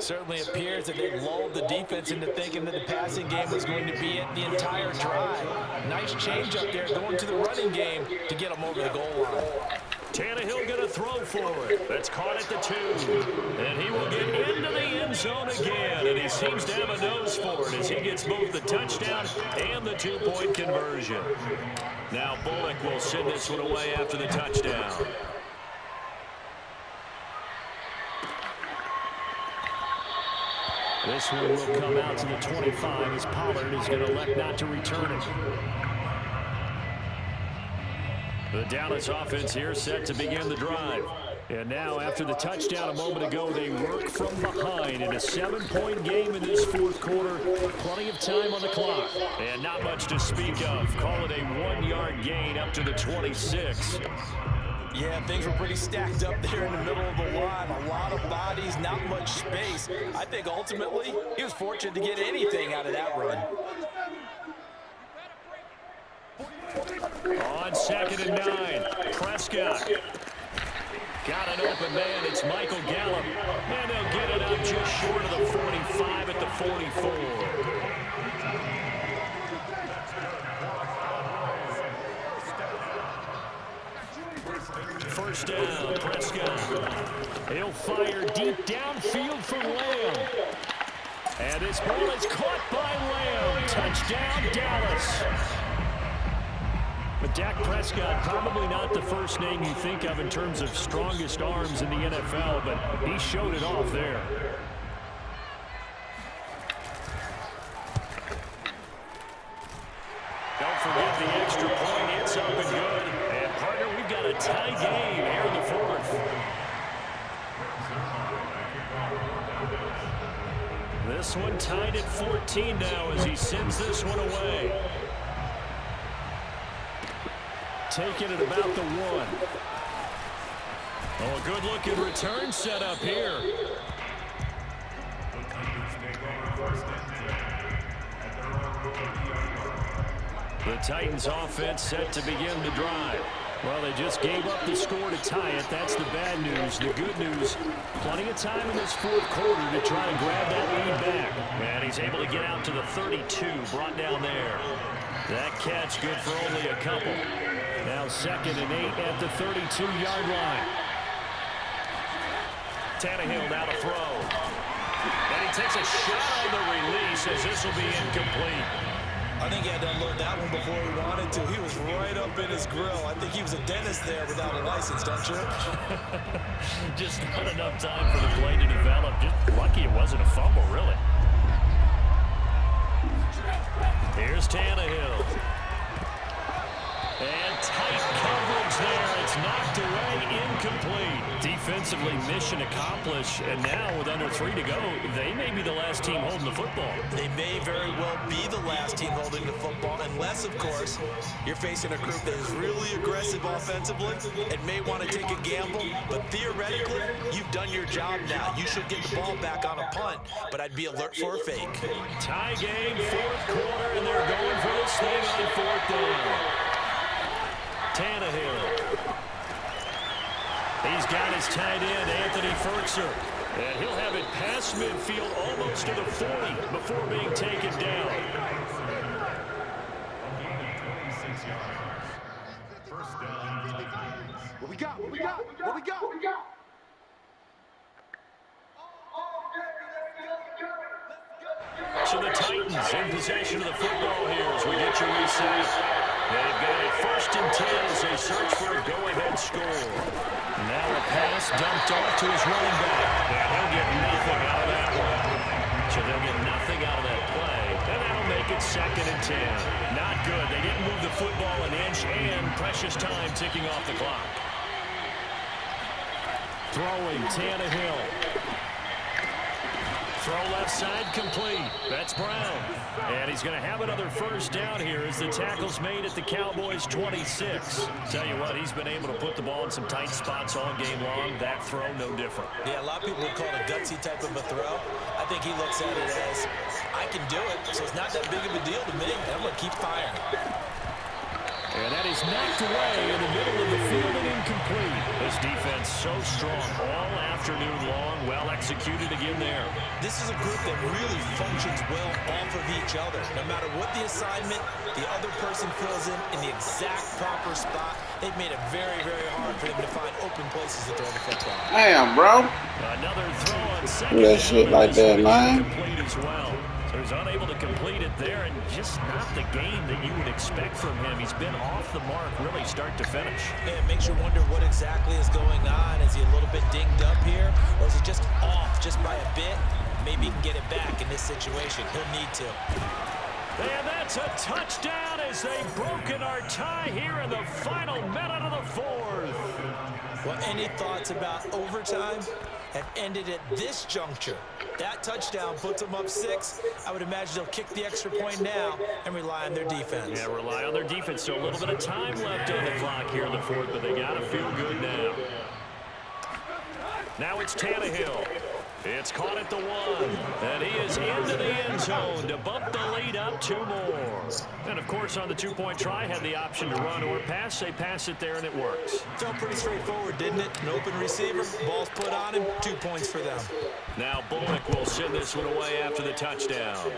Certainly appears that they've lulled the defense into thinking that the passing game was going to be it the entire drive. Nice change up there going to the running game to get them over the goal line. Tannehill going to throw for it. That's caught at the 2. And he will get into the end zone again. And he seems to have a nose for it as he gets both the touchdown and the 2-point conversion. Now Bullock will send this one away after the touchdown. This one will come out to the 25 as Pollard is going to elect not to return it. The Dallas offense here set to begin the drive. And now after the touchdown a moment ago, they work from behind in a 7-point game in this fourth quarter. Plenty of time on the clock. And not much to speak of. Call it a 1-yard gain up to the 26. Yeah, things were pretty stacked up there in the middle of the line. A lot of bodies, not much space. I think ultimately he was fortunate to get anything out of that run. On 2nd and 9, Prescott. Got an open man. It's Michael Gallup. And they'll get it up just short of the 45 at the 44. First down, Prescott. He'll fire deep downfield for Lamb. And this ball is caught by Lamb. Touchdown, Dallas. But Dak Prescott, probably not the first name you think of in terms of strongest arms in the NFL, but he showed it off there. Don't forget the extra point. It's up and good. And, partner, we've got a tie game here in the fourth. This one tied at 14 now as he sends this one away. Taking it about the 1. Oh, a good-looking return set up here. The Titans offense set to begin the drive. Well, they just gave up the score to tie it. That's the bad news. The good news, plenty of time in this fourth quarter to try to grab that lead back. And he's able to get out to the 32, brought down there. That catch good for only a couple. Now 2nd and 8 at the 32-yard line. Tannehill now to throw. And he takes a shot on the release as this will be incomplete. I think he had to unload that one before he wanted to. He was right up in his grill. I think he was a dentist there without a license, don't you? Just not enough time for the play to develop. Just lucky it wasn't a fumble, really. Here's Tannehill. And tight coverage there. It's knocked away, incomplete. Defensively, mission accomplished. And now with under 3 to go, they may be the last team holding the football. They may very well be the last team holding the football, unless, of course, you're facing a group that is really aggressive offensively and may want to take a gamble. But theoretically, you've done your job now. You should get the ball back on a punt, but I'd be alert for a fake. Tie game, fourth quarter, and they're going for this thing on 4th down. Tannehill. He's got his tight end, Anthony Fertzer. And he'll have it past midfield almost to the 40 before being taken down. What we got? What we got? What we got? What we got? So the Titans in possession of the football here as we get your reset. They've got it 1st and 10 as they search for a go-ahead score. Now a pass dumped off to his running back. And he'll get nothing out of that one. So they'll get nothing out of that play. And that'll make it 2nd and 10. Not good. They didn't move the football an inch, and precious time ticking off the clock. Throwing Tannehill. Throw left side complete. That's Brown. And he's going to have another first down here as the tackle's made at the Cowboys' 26. Tell you what, he's been able to put the ball in some tight spots all game long. That throw, no different. Yeah, a lot of people would call it a gutsy type of a throw. I think he looks at it as, I can do it, so it's not that big of a deal to me. I'm going to keep firing. And that is knocked away in the middle of the field and incomplete. This defense so strong all afternoon long. Well executed again there. This is a group that really functions well off of each other. No matter what the assignment, the other person fills in the exact proper spot. They've made it very, very hard for them to find open places to throw the football. Damn, bro. Another throw on second. Do that shit like that, man. Complete as well. So he's unable to complete it there, and just not the game that you would expect from him. He's been off the mark really start to finish. Yeah, it makes you wonder what exactly is going on. Is he a little bit dinged up here, or is he just off just by a bit? Maybe he can get it back in this situation. He'll need to. And that's a touchdown as they've broken our tie here in the final minute of the fourth. Well, any thoughts about overtime have ended at this juncture? That touchdown puts them up 6. I would imagine they'll kick the extra point now and rely on their defense. Yeah, rely on their defense. So a little bit of time left on the clock here in the fourth, but they got to feel good now. Now it's Tannehill. It's caught at the 1, and he is into the end zone to bump the lead up 2 more. And, of course, on the 2-point try, had the option to run or pass. They pass it there, and it works. Felt pretty straightforward, didn't it? An open receiver, ball's put on him, 2 points for them. Now Bullock will send this one away after the touchdown.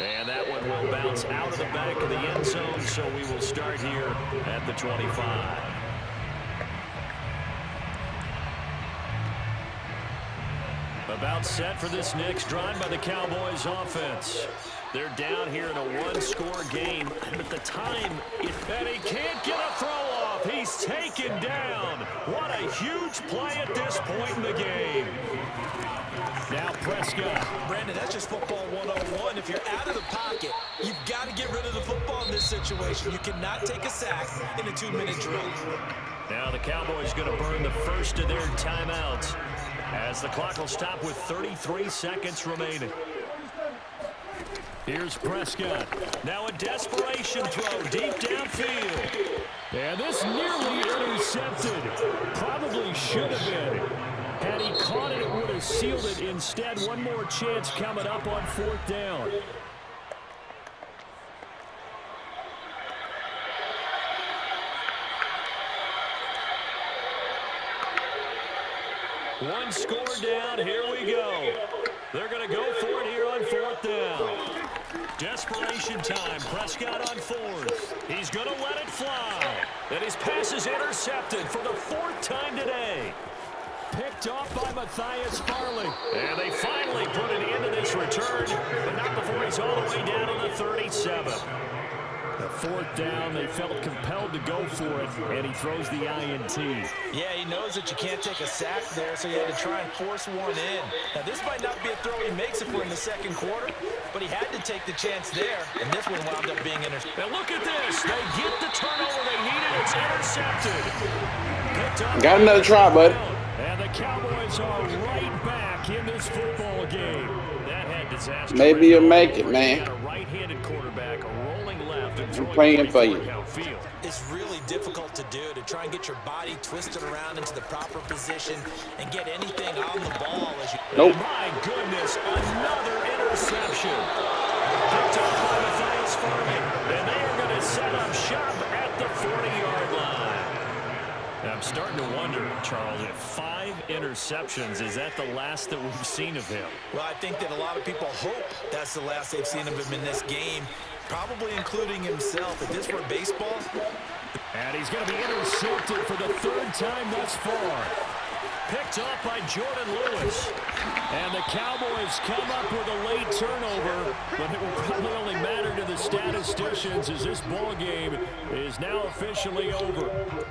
And that one will bounce out of the back of the end zone, so we will start here at the 25. About set for this next drive by the Cowboys offense. They're down here in a 1-score game, and at the time, and he can't get a throw off. He's taken down. What a huge play at this point in the game. Now Prescott. Brandon, that's just football 101. If you're out of the pocket, you've got to get rid of the football in this situation. You cannot take a sack in a 2-minute drill. Now the Cowboys going to burn the first of their timeouts, as the clock will stop with 33 seconds remaining. Here's Prescott. Now a desperation throw deep downfield. And this nearly intercepted. Probably should have been. Had he caught it, it would have sealed it. Instead, one more chance coming up on 4th down. One score down, here we go. They're going to go for it here on 4th down. Desperation time, Prescott on 4th. He's going to let it fly. And his pass is intercepted for the 4th time today. Picked off by Matthias Farley. And they finally put an end to this return, but not before he's all the way down on the 37. The 4th down, they felt compelled to go for it, and he throws the INT. Yeah, he knows that you can't take a sack there, so he had to try and force one in. Now, this might not be a throw he makes if we're in the 2nd quarter, but he had to take the chance there, and this one wound up being intercepted. Now look at this. They get the turnover they needed. It's intercepted. Got another try, bud. And the Cowboys are right back in this football game. That had disaster. Maybe you'll make it, man. A right-handed quarterback, a rolling left, and I'm praying for you. It's really difficult to do, to try and get your body twisted around into the proper position and get anything on the ball as you... Nope. My goodness, another interception. Picked up by Matthias Farley, and they are going to set up shop at the 40-yard line. I'm starting to wonder, Charles, if 5 interceptions, is that the last that we've seen of him? Well, I think that a lot of people hope that's the last they've seen of him in this game, probably including himself. If this were baseball... And he's going to be intercepted for the 3rd time thus far. Picked off by Jordan Lewis. And the Cowboys come up with a late turnover, but it will probably only matter to the statisticians as this ball game is now officially over.